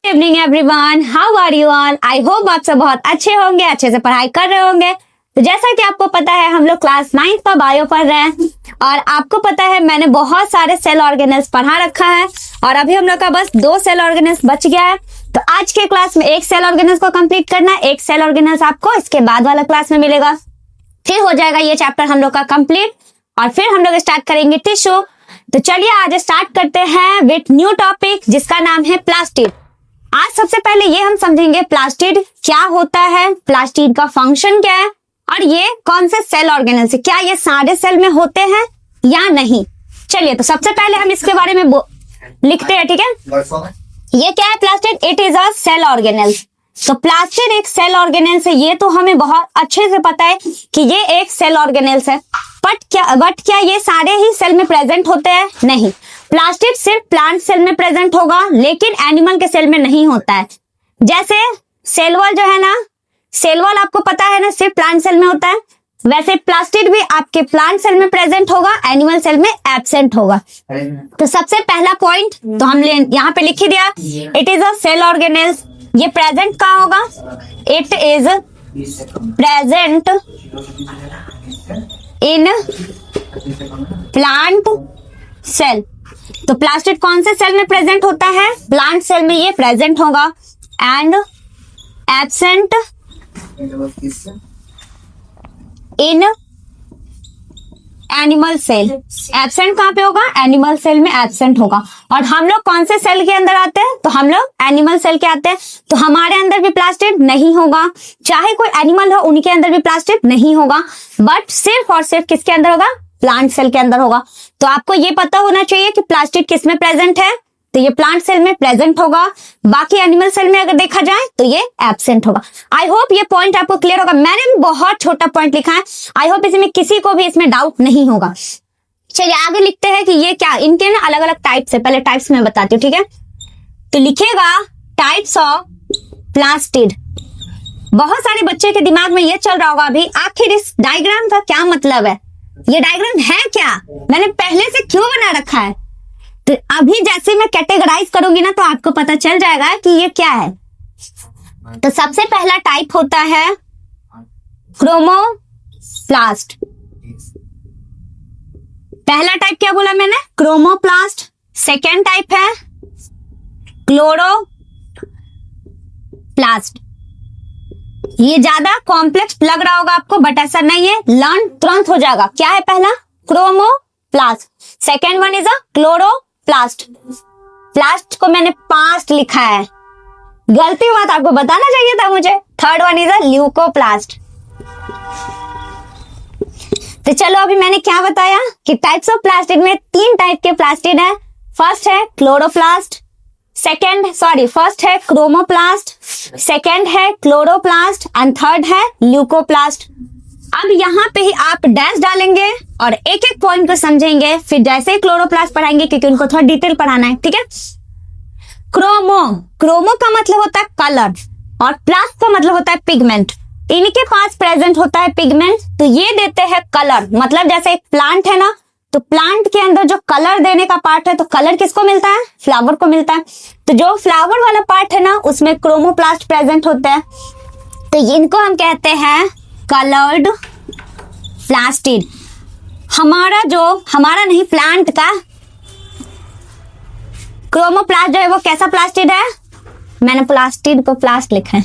Evening everyone, how are you all. I hope आप सब बहुत अच्छे होंगे, अच्छे से पढ़ाई कर रहे होंगे। तो जैसा कि आपको पता है हम लोग क्लास 9 का बायो पढ़ रहे हैं और आपको पता है मैंने बहुत सारे सेल ऑर्गेनेल्स पढ़ा रखा है और अभी हम लोग का बस 2 सेल ऑर्गेनेल्स बच गया है। तो आज के क्लास में एक सेल ऑर्गेनेल्स को कंप्लीट करना है, एक सेल ऑर्गेनेल्स आपको इसके बाद वाला क्लास में मिलेगा, फिर हो जाएगा ये चैप्टर हम लोग का कंप्लीट और फिर हम लोग स्टार्ट करेंगे टिश्यू। तो चलिए आज स्टार्ट करते हैं विथ न्यू टॉपिक जिसका नाम है प्लास्टिड। आज सबसे पहले ये हम समझेंगे प्लास्टिड क्या होता है, प्लास्टिड का फंक्शन क्या है और ये कौन से सेल ऑर्गेनेल से, क्या ये सारे सेल में होते हैं या नहीं। चलिए तो सबसे पहले हम इसके बारे में लिखते हैं, ठीक है। ये क्या है plastid? It is a cell organelle. तो प्लास्टिड एक सेल ऑर्गेनेल्स है, ये तो हमें बहुत अच्छे से पता है कि ये एक सेल ऑर्गेनेल्स है। बट क्या ये सारे ही सेल में प्रेजेंट होते हैं? नहीं, प्लास्टिड सिर्फ प्लांट सेल में प्रेजेंट होगा लेकिन एनिमल के सेल में नहीं होता है। जैसे सेल वॉल जो है ना, सेल वॉल आपको पता है ना सिर्फ प्लांट सेल में होता है, वैसे प्लास्टिड भी आपके प्लांट सेल में प्रेजेंट होगा, एनिमल सेल में एब्सेंट होगा। तो सबसे पहला पॉइंट तो हम यहाँ पे लिख ही दिया, it is a cell organelles. ये प्रेजेंट कहाँ होगा? It is present in plant cell. तो प्लास्टिड कौन से सेल में प्रेजेंट होता है? प्लांट सेल में ये प्रेजेंट होगा and absent in animal cell. Absent कहाँ पे होगा? एनिमल सेल में एब्सेंट होगा। और हम लोग कौन से सेल के अंदर आते हैं? तो हम लोग एनिमल सेल के आते हैं, तो हमारे अंदर भी प्लास्टिड नहीं होगा। चाहे कोई एनिमल हो उनके अंदर भी प्लास्टिड नहीं होगा, बट सिर्फ और सिर्फ किसके अंदर होगा? प्लांट सेल के अंदर होगा। तो आपको ये पता होना चाहिए कि प्लास्टिड किस में प्रेजेंट है, तो ये प्लांट सेल में प्रेजेंट होगा, बाकी एनिमल सेल में अगर देखा जाए तो ये एब्सेंट होगा। आई होप ये पॉइंट आपको क्लियर होगा। मैंने भी बहुत छोटा पॉइंट लिखा है, आई होप इसमें किसी को भी इसमें डाउट नहीं होगा। चलिए आगे लिखते हैं कि ये क्या, इनके ना अलग अलग टाइप्स है। पहले टाइप्स में बताती हूँ, ठीक है। तो लिखेगा टाइप्स ऑफ प्लास्टिड। बहुत सारे बच्चे के दिमाग में ये चल रहा होगा अभी, आखिर इस डायग्राम का क्या मतलब है, ये डायग्राम है क्या, मैंने पहले से क्यों बना रखा है। तो अभी जैसे मैं कैटेगराइज करूंगी ना तो आपको पता चल जाएगा कि ये क्या है। तो सबसे पहला टाइप होता है क्रोमोप्लास्ट। पहला टाइप क्या बोला मैंने? क्रोमोप्लास्ट। सेकेंड टाइप है क्लोरोप्लास्ट। ये ज्यादा कॉम्प्लेक्स लग रहा होगा आपको, बट ऐसा नहीं है, लर्न तुरंत हो जाएगा। क्या है पहला? Chromoplast. Second one is a chloroplast. Plast को मैंने पास्ट लिखा है, गलती हुआ तो आपको बताना चाहिए था मुझे। Third one is a leucoplast. तो चलो अभी मैंने क्या बताया कि टाइप्स ऑफ प्लास्टिड में 3 टाइप के प्लास्टिड है। फर्स्ट है क्लोरोप्लास्ट, फर्स्ट है क्रोमोप्लास्ट, सेकेंड है क्लोरोप्लास्ट एंड थर्ड है ल्यूकोप्लास्ट। अब यहाँ पे ही आप डैश डालेंगे और एक एक पॉइंट को समझेंगे, फिर जैसे ही क्लोरोप्लास्ट पढ़ाएंगे क्योंकि उनको थोड़ा डिटेल पढ़ाना है, ठीक है। क्रोमो का मतलब होता है कलर और प्लास्ट का मतलब होता है पिगमेंट। इनके पास प्रेजेंट होता है पिगमेंट, तो ये देते हैं कलर। मतलब जैसे एक प्लांट है ना, तो प्लांट के अंदर जो कलर देने का पार्ट है, तो कलर किसको मिलता है? फ्लावर को मिलता है। तो जो फ्लावर वाला पार्ट है ना उसमें क्रोमोप्लास्ट प्रेजेंट होता है, तो इनको हम कहते हैं कलर्ड प्लास्टिड। हमारा नहीं, प्लांट का क्रोमोप्लास्ट जो है वो कैसा प्लास्टिड है? मैंने प्लास्टिड को प्लास्ट लिखा है,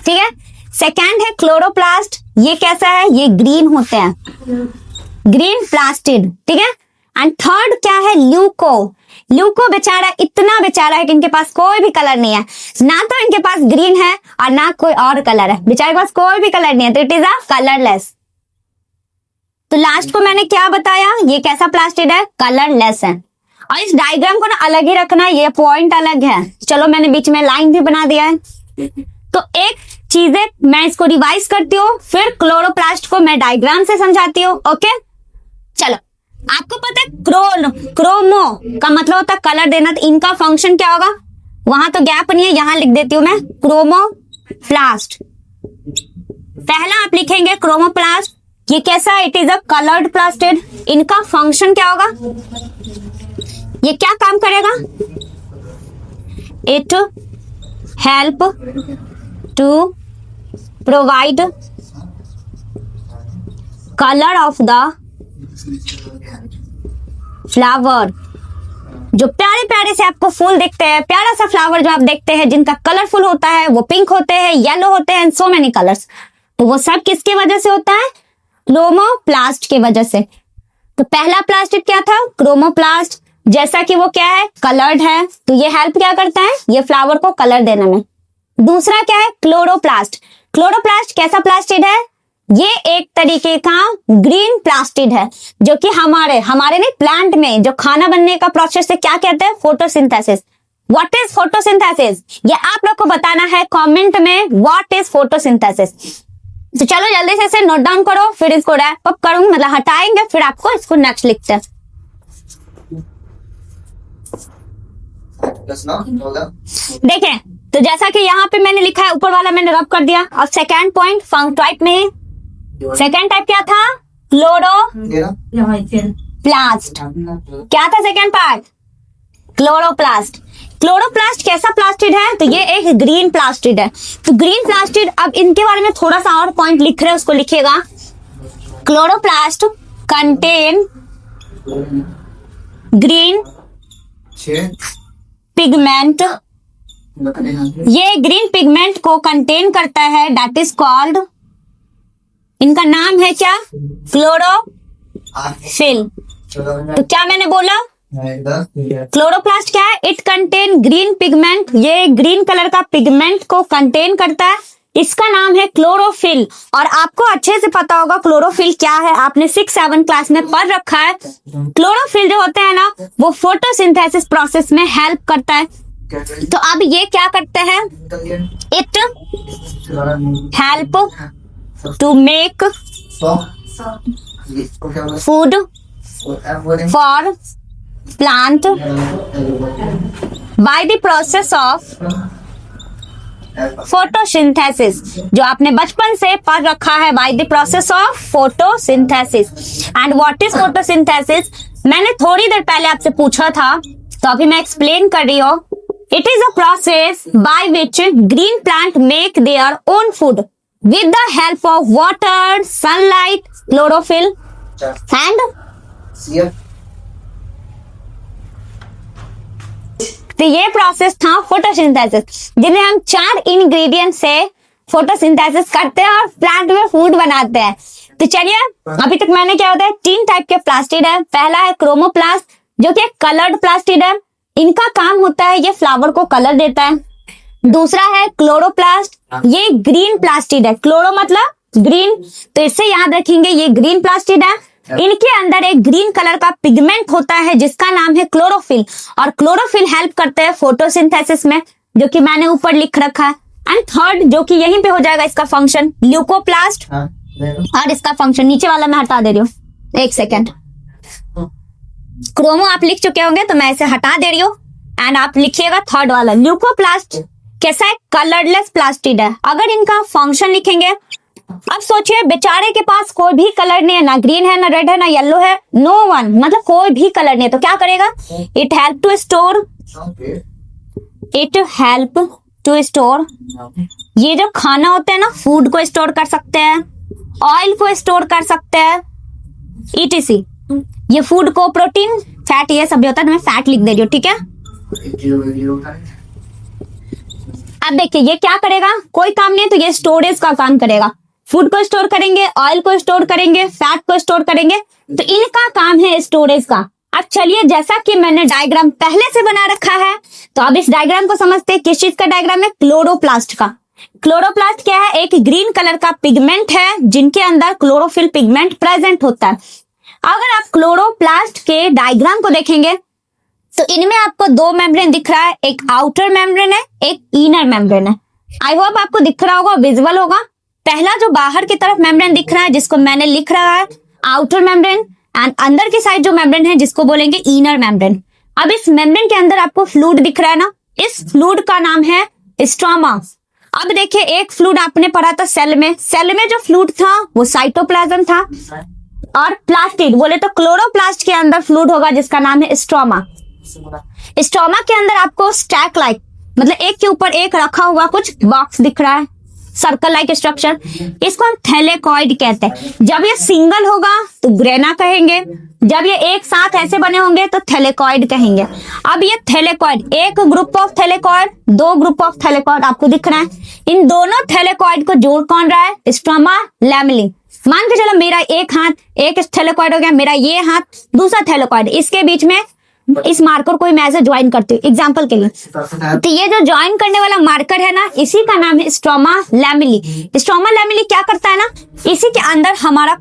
ठीक है। सेकेंड है क्लोरोप्लास्ट। ये कैसा है? ये ग्रीन होते हैं, ग्रीन प्लास्टिड, ठीक है। एंड थर्ड क्या है? ल्यूको बेचारा इतना बेचारा है कि इनके पास कोई भी कलर नहीं है, ना तो इनके पास ग्रीन है और ना कोई और कलर है, बेचारे के पास कोई भी कलर नहीं है, तो इट इज अ कलरलेस। तो लास्ट को मैंने क्या बताया? ये कैसा प्लास्टिड है? कलरलेस है। और इस डायग्राम को ना अलग ही रखना, ये पॉइंट अलग है। चलो मैंने बीच में लाइन भी बना दिया है। तो एक चीजें मैं इसको रिवाइज करती हूँ, फिर क्लोरोप्लास्ट को मैं डायग्राम से समझाती हूँ, ओके। चलो आपको पता है क्रोमो का मतलब होता है कलर देना, तो इनका फंक्शन क्या होगा? वहां तो गैप नहीं है, यहां लिख देती हूं मैं क्रोमोप्लास्ट। पहला आप लिखेंगे क्रोमोप्लास्ट, ये कैसा? It is a coloured plastid. इनका फंक्शन क्या होगा? ये क्या काम करेगा? It help to provide colour of the flower. जो प्यारे प्यारे से आपको फूल दिखते हैं, प्यारा सा फ्लावर जो आप देखते हैं जिनका कलरफुल होता है, वो पिंक होते हैं, येलो होते हैं, सो मेनी कलर्स, तो वो सब किसकी वजह से होता है? क्रोमोप्लास्ट की वजह से। तो पहला प्लास्टिड क्या था? क्रोमोप्लास्ट। जैसा कि वो क्या है? कलर्ड है, तो ये हेल्प क्या करता है? ये फ्लावर को कलर देने में। दूसरा क्या है? क्लोरोप्लास्ट। क्लोरोप्लास्ट कैसा प्लास्टिड है? ये एक तरीके का ग्रीन प्लास्टिड है, जो कि हमारे नहीं, प्लांट में जो खाना बनने का प्रोसेस है, क्या कहते हैं? फोटोसिंथेसिस। What is photosynthesis? ये आप लोग को बताना है कमेंट में, व्हाट इज फोटोसिंथेसिस। तो चलो जल्दी से इसे नोट डाउन करो, फिर इसको रैप अप करूंगी, मतलब हटाएंगे, फिर आपको इसको नेक्स्ट लिखते हैं। देखें, तो जैसा कि यहाँ पे मैंने लिखा है, ऊपर वाला मैंने रब कर दिया। अब सेकेंड पॉइंट फंक्टाइप में, सेकेंड टाइप क्या था? क्लोरोप्लास्ट। क्या था सेकेंड पार्ट? क्लोरोप्लास्ट। क्लोरोप्लास्ट कैसा प्लास्टिड है? तो ये एक ग्रीन प्लास्टिड है। तो ग्रीन प्लास्टिड, अब इनके बारे में थोड़ा सा और पॉइंट लिख रहे हैं, उसको लिखिएगा। Chloroplast contain green pigment. ये ग्रीन पिगमेंट को कंटेन करता है, दैट इज कॉल्ड, इनका नाम है क्या? क्लोरोफिल। तो क्या मैंने बोला? क्लोरोप्लास्ट क्या है? It contain green pigment. ये ग्रीन कलर का पिगमेंट को कंटेन करता है, इसका नाम है क्लोरोफिल। और आपको अच्छे से पता होगा क्लोरोफिल क्या है, आपने 6-7 क्लास में पढ़ रखा है। क्लोरोफिल जो होते हैं ना, वो फोटोसिंथेसिस प्रोसेस में हेल्प करता है। तो अब ये क्या करते हैं? It help to make food for plant by the process of photosynthesis, जो आपने बचपन से पढ़ रखा है, by the process of photosynthesis. And what is photosynthesis? मैंने थोड़ी देर पहले आपसे पूछा था, तो अभी मैं एक्सप्लेन कर रही हूँ। It is a process by which green plant make their own food with the help of water, sunlight, chlorophyll and तो ये प्रोसेस था फोटोसिंथेसिस, जिन्हें हम 4 इंग्रेडिएंट से फोटोसिंथेसिस करते हैं और प्लांट में फूड बनाते हैं। तो चलिए, अभी तक मैंने क्या होता है, 3 टाइप के प्लास्टिड है। पहला है क्रोमोप्लास्ट, जो कि कलर्ड प्लास्टिड है, इनका काम होता है ये फ्लावर को कलर देता है। दूसरा है क्लोरोप्लास्ट, ये ग्रीन प्लास्टिड है। क्लोरो मतलब ग्रीन, तो इससे याद रखेंगे ये ग्रीन प्लास्टिड है। इनके अंदर एक ग्रीन कलर का पिगमेंट होता है जिसका नाम है क्लोरोफिल, और क्लोरोफिल हेल्प करते हैं फोटोसिंथेसिस में, जो कि मैंने ऊपर लिख रखा है। एंड थर्ड, जो कि यहीं पे हो जाएगा इसका फंक्शन, ल्यूकोप्लास्ट, और इसका फंक्शन नीचे वाला मैं हटा दे रही हूँ, एक सेकेंड। क्रोमो आप लिख चुके होंगे, तो मैं इसे हटा दे रही हूँ, एंड आप लिखिएगा थर्ड वाला। ल्यूकोप्लास्ट कैसा है? कलरलेस प्लास्टिड है। अगर इनका फंक्शन लिखेंगे, अब सोचिए बेचारे के पास कोई भी कलर नहीं है, ना ग्रीन है, ना रेड है, ना येलो है, नो वन, मतलब कोई भी कलर नहीं है, तो क्या करेगा? It help to store, it help to store, ये जो खाना होता है ना, फूड को स्टोर कर सकते हैं, ऑयल को स्टोर कर सकते हैं, ईटीसी। ये फूड को, प्रोटीन, फैट, ये सब भी होता है, तो मैं फैट लिख दे रही हूँ, ठीक है। अब देखिए ये क्या करेगा, कोई काम नहीं है, तो ये स्टोरेज का काम करेगा। फूड को स्टोर करेंगे, ऑयल को स्टोर करेंगे, फैट को स्टोर करेंगे, तो इनका काम है स्टोरेज का। अब चलिए, जैसा कि मैंने डायग्राम पहले से बना रखा है, तो अब इस डायग्राम को समझते हैं। किस चीज का डायग्राम है? क्लोरोप्लास्ट का। क्लोरोप्लास्ट क्या है? एक ग्रीन कलर का पिगमेंट है जिनके अंदर क्लोरोफिल पिगमेंट प्रेजेंट होता है। अगर आप क्लोरोप्लास्ट के डायग्राम को देखेंगे, तो इनमें आपको 2 मेम्ब्रेन दिख रहा है, एक आउटर मेम्ब्रेन है, एक इनर मेम्ब्रेन है। आई होप आपको दिख रहा होगा, विजुअल होगा। पहला जो बाहर की तरफ मेम्ब्रेन दिख रहा है, जिसको मैंने लिख रहा है आउटर मेम्ब्रेन, एंड अंदर की साइड जो मेम्ब्रेन है, जिसको बोलेंगे इनर मेम्ब्रेन। अब इस मेम्ब्रेन के अंदर आपको फ्लूइड दिख रहा है ना, इस फ्लूइड का नाम है स्ट्रोमा। अब देखिए, एक फ्लूइड आपने पढ़ा था सेल में, सेल में जो फ्लूइड था वो साइटोप्लाज्म था, और प्लास्टिड बोले तो क्लोरोप्लास्ट के अंदर फ्लूइड होगा जिसका नाम है स्ट्रोमा। स्ट्रोमा के अंदर आपको स्टैक लाइक मतलब एक के ऊपर एक रखा हुआ कुछ बॉक्स दिख रहा है, सर्कल लाइक स्ट्रक्चर, इसको हम थैलेकॉइड कहते हैं। जब ये सिंगल होगा तो ग्रेना कहेंगे, जब ये एक साथ ऐसे बने होंगे तो थैलेकॉइड कहेंगे। अब ये थैलेकॉइड, एक ग्रुप ऑफ थैलेकॉइड, दो ग्रुप ऑफ थैलेकॉइड आपको दिख रहा है। इन दोनों थैलेकॉइड को जोड़ कौन रहा है? Stroma lamellae. मान के चलो मेरा एक हाथ, एक थैलेकॉइड हो गया, मेरा ये हाथ दूसरा थैलेकॉइड, इसके बीच में इस मार्कर को मैं ऐसे ज्वाइन करती हूँ एग्जाम्पल के लिए। तो ये जो ज्वाइन करने वाला मार्कर है ना, इसी का नाम है स्ट्रोमा लैमेली। स्ट्रोमा लैमेली क्या करता है ना, इसी के अंदर हमारा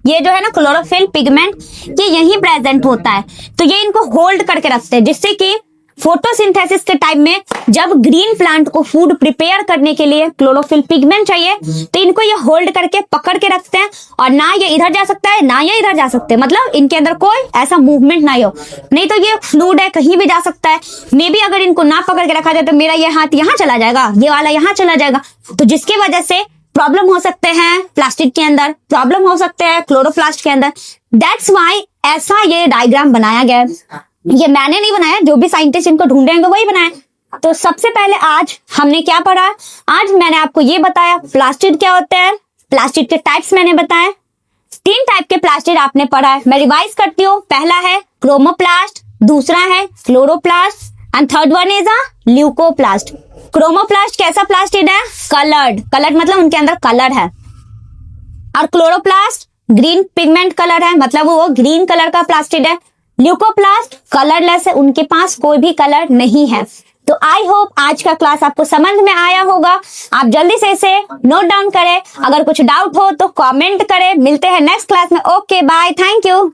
ये जो है ना क्लोरोफिल पिगमेंट, ये यहीं प्रेजेंट होता है। तो ये इनको होल्ड करके रखते हैं, जिससे कि फोटोसिंथेसिस के टाइम में जब ग्रीन प्लांट को फूड प्रिपेयर करने के लिए क्लोरोफिल पिगमेंट चाहिए, तो इनको ये होल्ड करके पकड़ के रखते हैं, और ना ये इधर जा सकता है ना ये इधर जा सकते हैं, मतलब इनके अंदर कोई ऐसा मूवमेंट ना हो। नहीं तो ये फ्लूइड है, कहीं भी जा सकता है। मे बी अगर इनको ना पकड़ के रखा जाए तो मेरा ये हाथ यहाँ चला जाएगा, ये वाला यहाँ चला जाएगा, तो जिसकी वजह से प्रॉब्लम हो सकते हैं प्लास्टिक के अंदर, प्रॉब्लम हो सकते हैं क्लोरोप्लास्ट के अंदर। दैट्स वाई ऐसा ये डायग्राम बनाया गया है। ये मैंने नहीं बनाया, जो भी साइंटिस्ट इनको ढूंढेंगे वही बनाया। तो सबसे पहले आज हमने क्या पढ़ा? आज मैंने आपको ये बताया प्लास्टिड क्या होते हैं, प्लास्टिड के टाइप्स मैंने बताए। 3 टाइप के प्लास्टिड आपने पढ़ा है, मैं रिवाइज करती हूँ। पहला है क्रोमोप्लास्ट, दूसरा है chloroplast, and third one is a leucoplast. Chromoplast कैसा प्लास्टिड है? कलर्ड मतलब उनके अंदर कलर है। और क्लोरोप्लास्ट ग्रीन पिगमेंट कलर है, मतलब वो ग्रीन कलर का प्लास्टिड है। ल्यूकोप्लास्ट कलरलेस है, उनके पास कोई भी कलर नहीं है। तो आई होप आज का क्लास आपको समझ में आया होगा। आप जल्दी से इसे नोट डाउन करें, अगर कुछ डाउट हो तो कमेंट करें। मिलते हैं नेक्स्ट क्लास में। Okay bye, thank you.